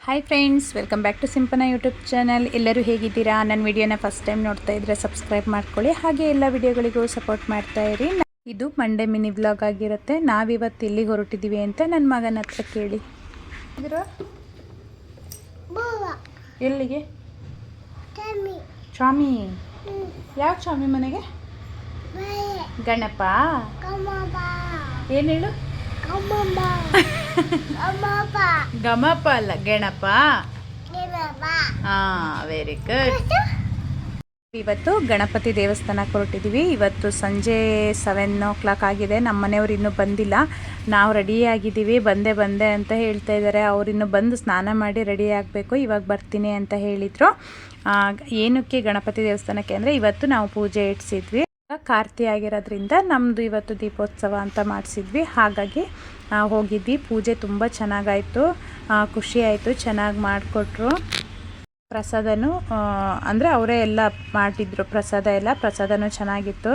Hi friends, welcome back to Simpana YouTube channel. ಎಲ್ಲರೂ ಹೇಗಿದ್ದೀರಾ? ನನ್ನ ವಿಡಿಯೋನ ಫಸ್ಟ್ ಟೈಮ್ ನೋಡ್ತಾ ಇದ್ದರೆ ಸಬ್ಸ್ಕ್ರೈಬ್ ಮಾಡ್ಕೊಳ್ಳಿ. ಹಾಗೆ ಎಲ್ಲ ವಿಡಿಯೋಗಳಿಗೂ ಸಪೋರ್ಟ್ ಮಾಡ್ತಾ ಇರಿ. ಇದು ಮಂಡೇ ಮಿನಿ ವ್ಲಾಗ್ ಆಗಿರುತ್ತೆ. ನಾವಿವತ್ತು ಎಲ್ಲಿಗೆ ಹೊರಟಿದ್ದೀವಿ ಅಂತ ನನ್ನ ಮಗನ ಹತ್ರ ಕೇಳಿ. ಎಲ್ಲಿಗೆ? ಚಾಮಿ. ಯಾವ ಚಾಮಿ ಮನೆಗೆ? ಗಣಪ. ಏನು ಹೇಳು? ಗಮಪ ಅಲ್ಲ, ಗಣಪ. Very good. ಇವತ್ತು ಗಣಪತಿ ದೇವಸ್ಥಾನಕ್ಕೆ ಹೊರಟಿದ್ದೀವಿ. ಇವತ್ತು ಸಂಜೆ 7 ಆಗಿದೆ. ನಮ್ಮ ಮನೆಯವ್ರು ಇನ್ನೂ ಬಂದಿಲ್ಲ. ನಾವು ರೆಡಿ ಆಗಿದ್ದೀವಿ. ಬಂದೆ ಅಂತ ಹೇಳ್ತಾ ಇದ್ದಾರೆ. ಅವರಿನ್ನೂ ಬಂದು ಸ್ನಾನ ಮಾಡಿ ರೆಡಿ ಆಗಬೇಕು. ಇವಾಗ ಬರ್ತೀನಿ ಅಂತ ಹೇಳಿದರು. ಏನಕ್ಕೆ ಗಣಪತಿ ದೇವಸ್ಥಾನಕ್ಕೆ ಅಂದರೆ ಇವತ್ತು ನಾವು ಪೂಜೆ ಇಡ್ಸಿದ್ವಿ. ಕಾರ್ತಿ ಆಗಿರೋದ್ರಿಂದ ನಮ್ಮದು ಇವತ್ತು ದೀಪೋತ್ಸವ ಅಂತ ಮಾಡಿಸಿದ್ವಿ. ಹಾಗಾಗಿ ಹೋಗಿದ್ವಿ. ಪೂಜೆ ತುಂಬ ಚೆನ್ನಾಗಾಯಿತು, ಖುಷಿ ಆಯಿತು. ಚೆನ್ನಾಗಿ ಮಾಡಿಕೊಟ್ರು. ಪ್ರಸಾದನೂ ಅಂದರೆ ಅವರೇ ಎಲ್ಲ ಮಾಡಿದ್ರು. ಪ್ರಸಾದನೂ ಚೆನ್ನಾಗಿತ್ತು.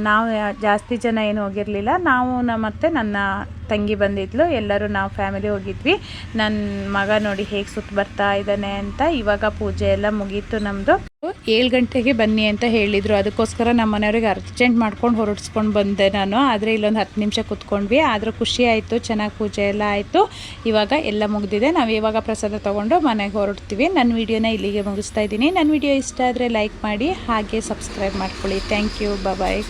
ನಾವು ಜಾಸ್ತಿ ಜನ ಏನು ಹೋಗಿರಲಿಲ್ಲ. ನಾವು ಮತ್ತು ನನ್ನ ತಂಗಿ ಬಂದಿದ್ಲು. ಎಲ್ಲರೂ ನಾವು ಫ್ಯಾಮಿಲಿ ಹೋಗಿದ್ವಿ. ನನ್ನ ಮಗ ನೋಡಿ ಹೇಗೆ ಸುತ್ತ ಬರ್ತಾ ಇದ್ದಾನೆ ಅಂತ. ಇವಾಗ ಪೂಜೆ ಎಲ್ಲ ಮುಗೀತು ನಮ್ಮದು. 7 ಗಂಟೆಗೆ ಬನ್ನಿ ಅಂತ ಹೇಳಿದರು. ಅದಕ್ಕೋಸ್ಕರ ನಮ್ಮ ಮನೆಯವ್ರಿಗೆ ಅರ್ಜೆಂಟ್ ಮಾಡ್ಕೊಂಡು ಹೊರಡಿಸ್ಕೊಂಡು ಬಂದೆ ನಾನು. ಆದರೆ ಇಲ್ಲೊಂದು 10 ನಿಮಿಷ ಕೂತ್ಕೊಂಡ್ವಿ. ಆದರೂ ಖುಷಿ ಆಯಿತು. ಚೆನ್ನಾಗಿ ಪೂಜೆ ಎಲ್ಲ ಆಯಿತು. ಇವಾಗ ಎಲ್ಲ ಮುಗಿದಿದೆ. ನಾವು ಇವಾಗ ಪ್ರಸಾದ ತೊಗೊಂಡು ಮನೆಗೆ ಹೊರಡ್ತೀವಿ. ನನ್ನ ವಿಡಿಯೋನ ಇಲ್ಲಿಗೆ ಮುಗಿಸ್ತಾ ಇದ್ದೀನಿ. ನನ್ನ ವಿಡಿಯೋ ಇಷ್ಟ ಆದರೆ ಲೈಕ್ ಮಾಡಿ, ಹಾಗೆ ಸಬ್ಸ್ಕ್ರೈಬ್ ಮಾಡ್ಕೊಳ್ಳಿ. Thank you. ಬಾಯ್.